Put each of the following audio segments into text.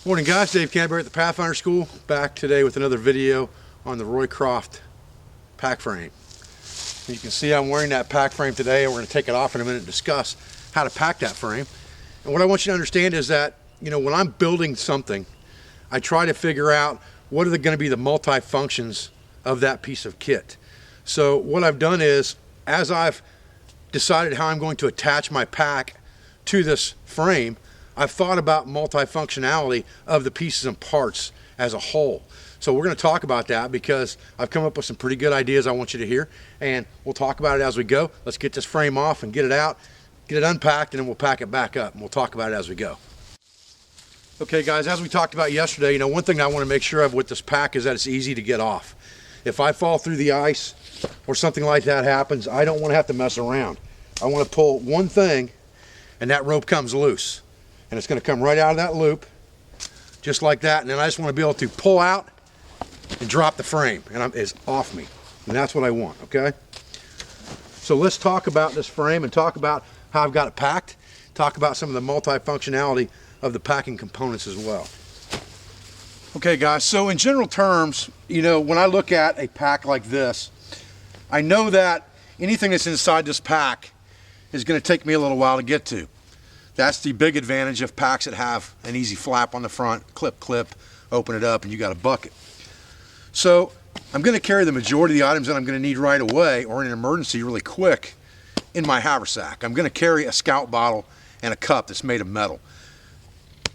Morning guys, Dave Canterbury at the Pathfinder School, back today with another video on the Roycraft pack frame. As you can see, I'm wearing that pack frame today, and we're going to take it off in a minute and discuss how to pack that frame. And what I want you to understand is that, when I'm building something, I try to figure out what are going to be the multi-functions of that piece of kit. So what I've done is, as I've decided how I'm going to attach my pack to this frame, I've thought about multi-functionality of the pieces and parts as a whole. So we're going to talk about that because I've come up with some pretty good ideas I want you to hear, and we'll talk about it as we go. Let's get this frame off and get it out, get it unpacked, and then we'll pack it back up, and we'll talk about it as we go. Okay guys, as we talked about yesterday, one thing I want to make sure of with this pack is that it's easy to get off. If I fall through the ice or something like that happens, I don't want to have to mess around. I want to pull one thing and that rope comes loose. And it's going to come right out of that loop, just like that. And then I just want to be able to pull out and drop the frame, and it's off me. And that's what I want, okay? So let's talk about this frame and talk about how I've got it packed, talk about some of the multi-functionality of the packing components as well. Okay guys, so in general terms, when I look at a pack like this, I know that anything that's inside this pack is going to take me a little while to get to. That's the big advantage of packs that have an easy flap on the front, clip, open it up, and you got a bucket. So I'm going to carry the majority of the items that I'm going to need right away or in an emergency really quick in my haversack. I'm going to carry a scout bottle and a cup that's made of metal.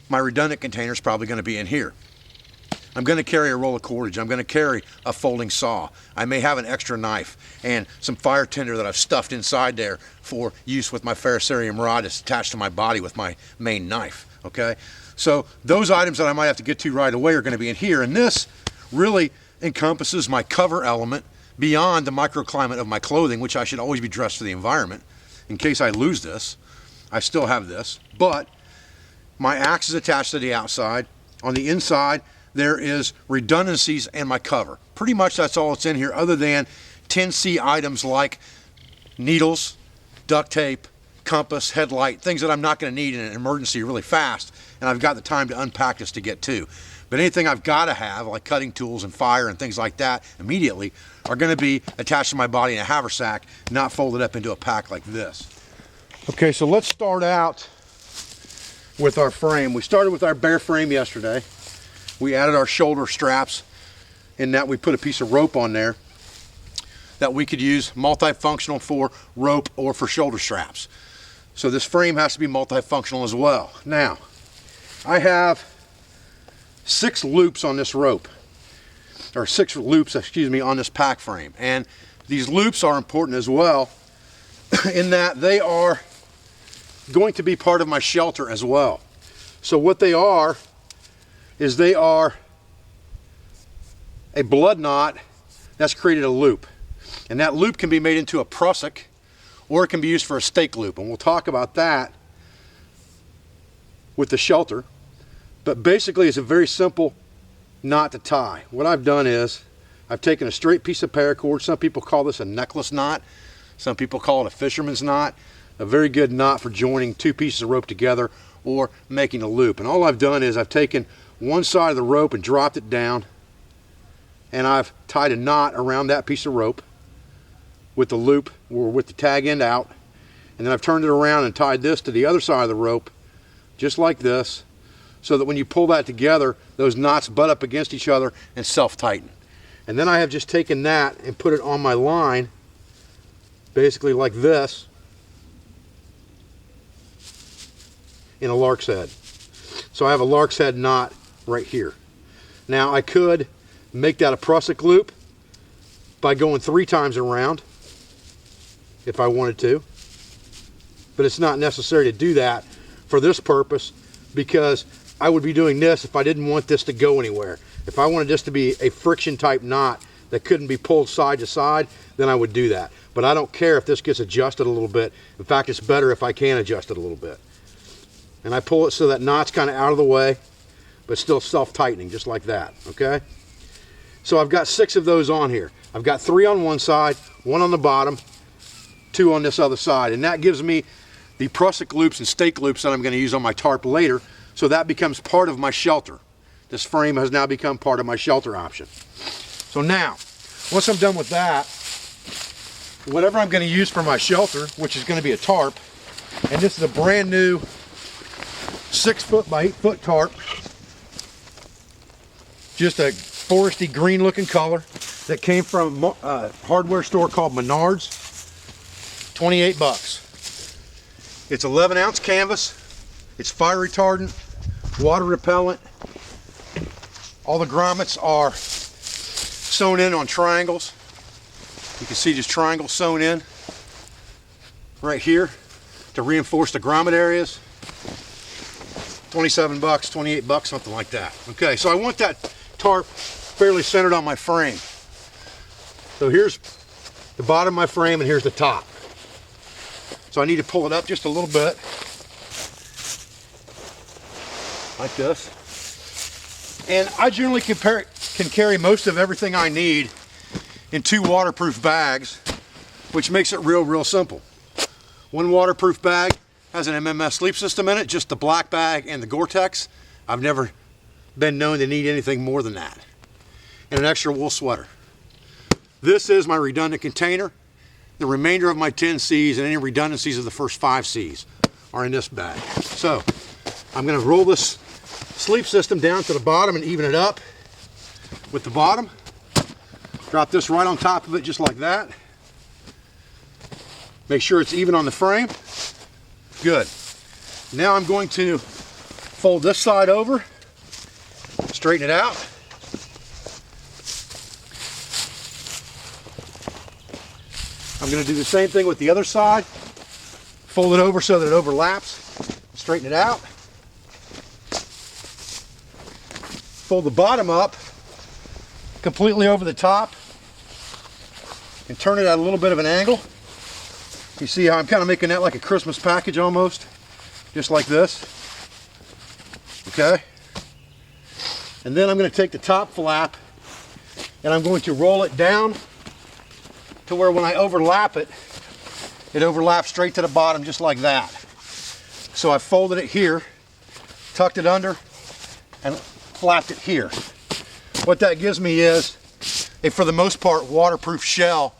My redundant container is probably going to be in here. I'm going to carry a roll of cordage. I'm going to carry a folding saw. I may have an extra knife and some fire tinder that I've stuffed inside there for use with my ferrocerium rod that's attached to my body with my main knife, okay? So those items that I might have to get to right away are going to be in here, and this really encompasses my cover element beyond the microclimate of my clothing, which I should always be dressed for the environment. In case I lose this, I still have this, but my axe is attached to the outside. On the inside, there is redundancies and my cover. Pretty much that's all that's in here, other than 10C items like needles, duct tape, compass, headlight, things that I'm not going to need in an emergency really fast, and I've got the time to unpack this to get to. But anything I've got to have, like cutting tools and fire and things like that, immediately are going to be attached to my body in a haversack, not folded up into a pack like this. Okay, so let's start out with our frame. We started with our bare frame yesterday. We added our shoulder straps, in that we put a piece of rope on there that we could use multifunctional for rope or for shoulder straps. So this frame has to be multifunctional as well. Now, I have 6 loops on this rope, or 6 loops, on this pack frame. And these loops are important as well in that they are going to be part of my shelter as well. So what they are is they are a blood knot that's created a loop, and that loop can be made into a prusik, or it can be used for a stake loop, and we'll talk about that with the shelter. But basically it's a very simple knot to tie. What I've done is I've taken a straight piece of paracord. Some people call this a necklace knot, some people call it a fisherman's knot. A very good knot for joining 2 pieces of rope together or making a loop. And all I've done is I've taken one side of the rope and dropped it down, and I've tied a knot around that piece of rope with the loop or with the tag end out, and then I've turned it around and tied this to the other side of the rope just like this, so that when you pull that together, those knots butt up against each other and self-tighten. And then I have just taken that and put it on my line basically like this in a lark's head. So I have a lark's head knot right here. Now I could make that a prusik loop by going 3 times around if I wanted to, but it's not necessary to do that for this purpose, because I would be doing this if I didn't want this to go anywhere. If I wanted this to be a friction type knot that couldn't be pulled side to side, then I would do that. But I don't care if this gets adjusted a little bit. In fact, it's better if I can adjust it a little bit. And I pull it so that knot's kind of out of the way, but still self-tightening, just like that, okay? So I've got 6 of those on here. I've got 3 on one side, 1 on the bottom, 2 on this other side, and that gives me the prusik loops and stake loops that I'm going to use on my tarp later, So that becomes part of my shelter. This frame has now become part of my shelter option. So now, once I'm done with that, whatever I'm going to use for my shelter, which is going to be a tarp, and this is a brand new 6 foot by 8 foot tarp, just a foresty green looking color that came from a hardware store called Menards. 28 bucks. It's 11 ounce canvas. It's fire retardant, water repellent. All the grommets are sewn in on triangles. You can see just triangles sewn in right here to reinforce the grommet areas. 27 bucks, 28 bucks, something like that. Okay, so I want that tarp fairly centered on my frame. So here's the bottom of my frame and here's the top. So I need to pull it up just a little bit, like this. And I generally can carry most of everything I need in 2 waterproof bags, which makes it real simple. One waterproof bag has an MMS sleep system in it, just the black bag and the Gore-Tex. I've never been known to need anything more than that. And an extra wool sweater. This is my redundant container. The remainder of my 10 Cs and any redundancies of the first 5 Cs are in this bag. So I'm going to roll this sleep system down to the bottom and even it up with the bottom. Drop this right on top of it just like that. Make sure it's even on the frame. Good. Now I'm going to fold this side over, straighten it out. I'm going to do the same thing with the other side. Fold it over so that it overlaps. Straighten it out. Fold the bottom up completely over the top and turn it at a little bit of an angle. You see how I'm kind of making that like a Christmas package almost, just like this. Okay. And then I'm going to take the top flap and I'm going to roll it down to where when I overlap it, it overlaps straight to the bottom just like that. So I folded it here, tucked it under, and flapped it here. What that gives me is a, for the most part, waterproof shell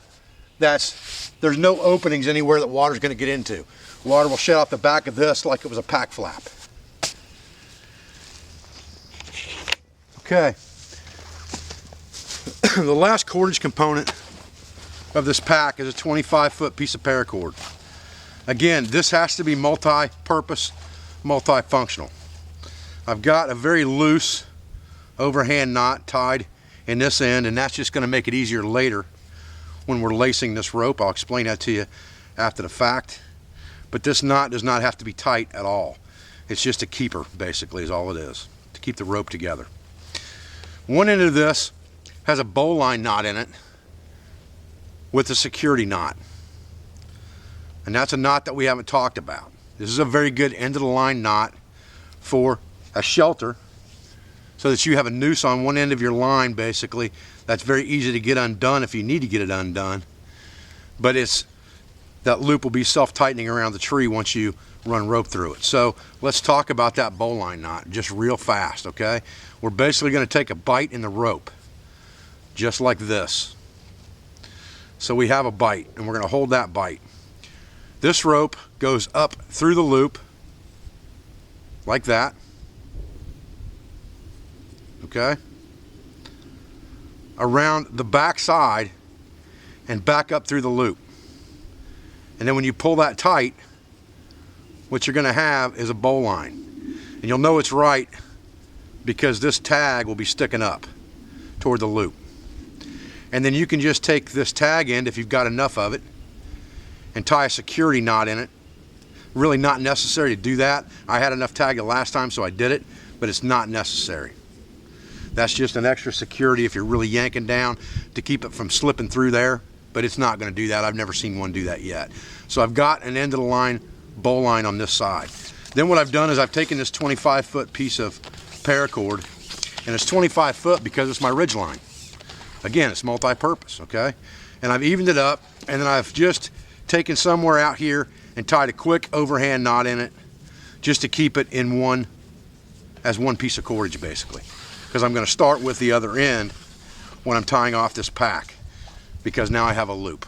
there's no openings anywhere that water's going to get into. Water will shed off the back of this like it was a pack flap. Okay. The last cordage component of this pack is a 25-foot piece of paracord. Again, this has to be multi-purpose, multi-functional. I've got a very loose overhand knot tied in this end, and that's just going to make it easier later when we're lacing this rope. I'll explain that to you after the fact. But this knot does not have to be tight at all. It's just a keeper, basically, is all it is, to keep the rope together. One end of this has a bowline knot in it with a security knot. And that's a knot that we haven't talked about. This is a very good end of the line knot for a shelter, so that you have a noose on one end of your line, basically. That's very easy to get undone if you need to get it undone. But that loop will be self-tightening around the tree once you run rope through it. So let's talk about that bowline knot just real fast, okay? We're basically going to take a bite in the rope, just like this. So we have a bite, and we're going to hold that bite. This rope goes up through the loop, like that. Okay, around the back side and back up through the loop. And then when you pull that tight, what you're going to have is a bowline. And you'll know it's right because this tag will be sticking up toward the loop. And then you can just take this tag end, if you've got enough of it, and tie a security knot in it. Really not necessary to do that. I had enough tag the last time, so I did it, but it's not necessary. That's just an extra security if you're really yanking down to keep it from slipping through there, but it's not going to do that. I've never seen one do that yet. So I've got an end of the line bowline on this side. Then what I've done is I've taken this 25-foot piece of paracord, and it's 25 foot because it's my ridge line. Again, it's multi-purpose, okay? And I've evened it up, and then I've just taken somewhere out here and tied a quick overhand knot in it just to keep it in one as one piece of cordage basically, because I'm going to start with the other end when I'm tying off this pack, because now I have a loop.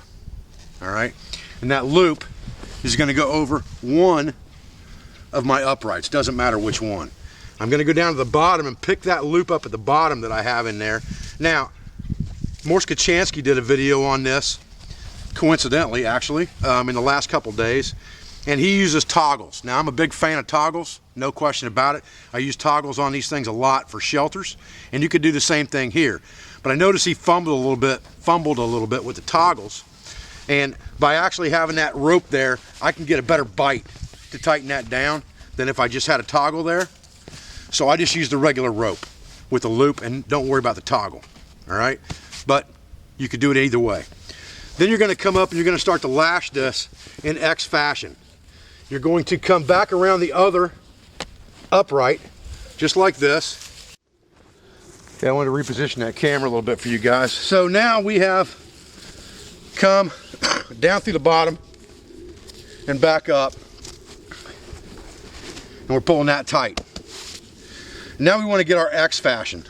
All right, and that loop is going to go over one of my uprights, doesn't matter which one. I'm going to go down to the bottom and pick that loop up at the bottom that I have in there. Now, Morse Kachansky did a video on this, coincidentally actually, in the last couple days, and he uses toggles. Now, I'm a big fan of toggles, no question about it. I use toggles on these things a lot for shelters, and you could do the same thing here. But I noticed he fumbled a little bit with the toggles, and by actually having that rope there, I can get a better bite to tighten that down than if I just had a toggle there. So I just use the regular rope with a loop and don't worry about the toggle, all right? But you could do it either way. Then you're going to come up and you're going to start to lash this in X fashion. You're going to come back around the other upright, just like this. Okay, I want to reposition that camera a little bit for you guys. So now we have come down through the bottom and back up, and we're pulling that tight. Now we want to get our X fashion,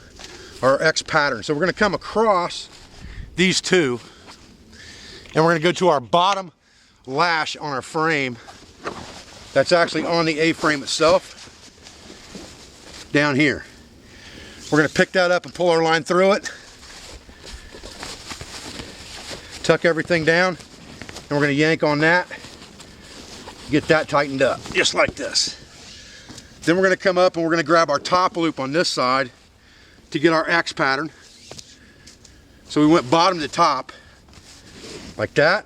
our X pattern. So we're going to come across these two, and we're going to go to our bottom lash on our frame that's actually on the A-frame itself, down here. We're going to pick that up and pull our line through it, tuck everything down, and we're going to yank on that, get that tightened up, just like this. Then we're going to come up and we're going to grab our top loop on this side to get our X pattern. So we went bottom to top, like that.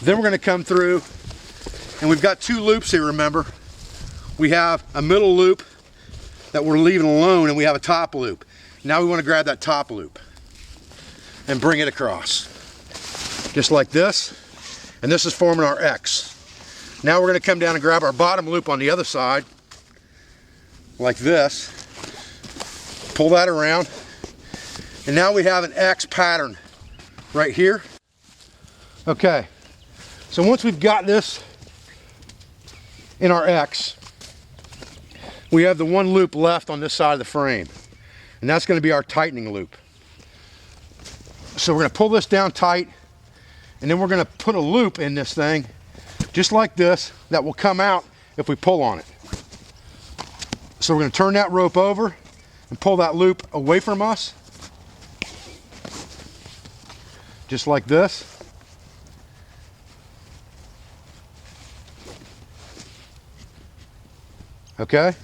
Then we're going to come through, and we've got two loops here, remember. We have a middle loop that we're leaving alone, and we have a top loop. Now we want to grab that top loop and bring it across, just like this. And this is forming our X. Now we're going to come down and grab our bottom loop on the other side, like this, pull that around, and now we have an X pattern right here. Okay, so once we've got this in our X, we have the one loop left on this side of the frame, and that's going to be our tightening loop. So we're going to pull this down tight, and then we're going to put a loop in this thing just like this that will come out if we pull on it. So we're going to turn that rope over and pull that loop away from us, just like this. Okay,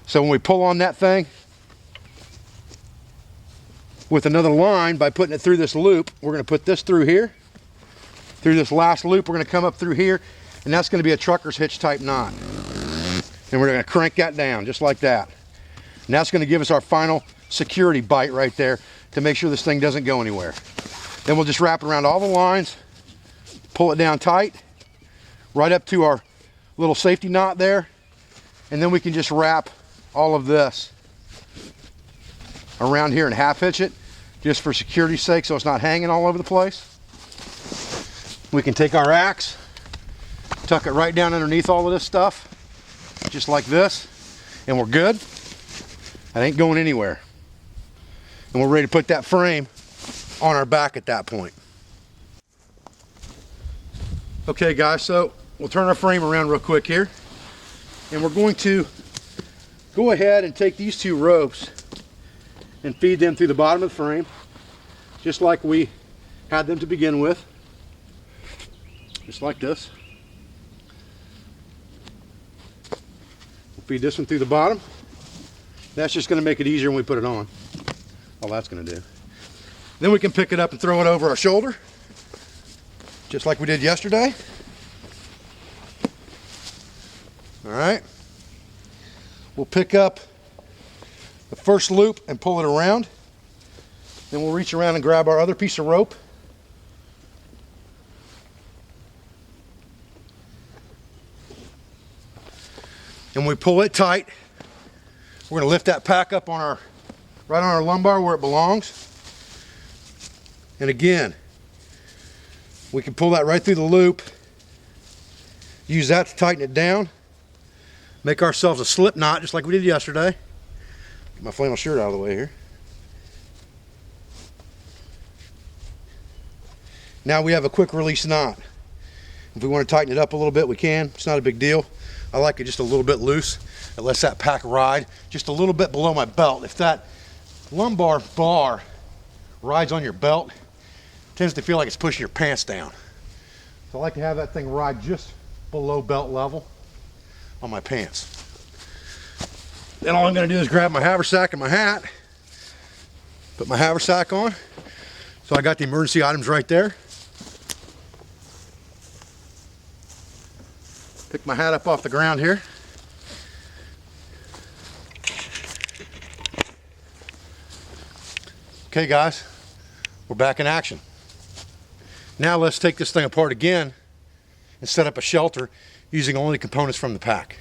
so when we pull on that thing with another line by putting it through this loop, we're going to put this through here, through this last loop. We're going to come up through here, and that's going to be a trucker's hitch type knot. And we're going to crank that down just like that. And that's going to give us our final security bite right there to make sure this thing doesn't go anywhere. Then we'll just wrap it around all the lines, pull it down tight, right up to our little safety knot there, and then we can just wrap all of this around here and half hitch it, just for security's sake, so it's not hanging all over the place. We can take our axe, tuck it right down underneath all of this stuff, just like this, and we're good. That ain't going anywhere. And we're ready to put that frame on our back at that point. Okay guys, so we'll turn our frame around real quick here, and we're going to go ahead and take these two ropes and feed them through the bottom of the frame, just like we had them to begin with, just like this. We'll feed this one through the bottom. That's just going to make it easier when we put it on. All that's going to do. Then we can pick it up and throw it over our shoulder, just like we did yesterday. All right. We'll pick up the first loop and pull it around. Then we'll reach around and grab our other piece of rope. And we pull it tight. We're going to lift that pack up on our, right on our lumbar where it belongs. And again, we can pull that right through the loop. Use that to tighten it down. make ourselves a slip knot just like we did yesterday. Get my flannel shirt out of the way here. Now we have a quick release knot. If we want to tighten it up a little bit, we can. It's not a big deal. I like it just a little bit loose. It lets that pack ride just a little bit below my belt. If that lumbar bar rides on your belt, it tends to feel like it's pushing your pants down. So I like to have that thing ride just below belt level on my pants. Then all I'm going to do is grab my haversack and my hat, put my haversack on. So I got the emergency items right there. Pick my hat up off the ground here. Okay guys, we're back in action. Now let's take this thing apart again and set up a shelter using only components from the pack.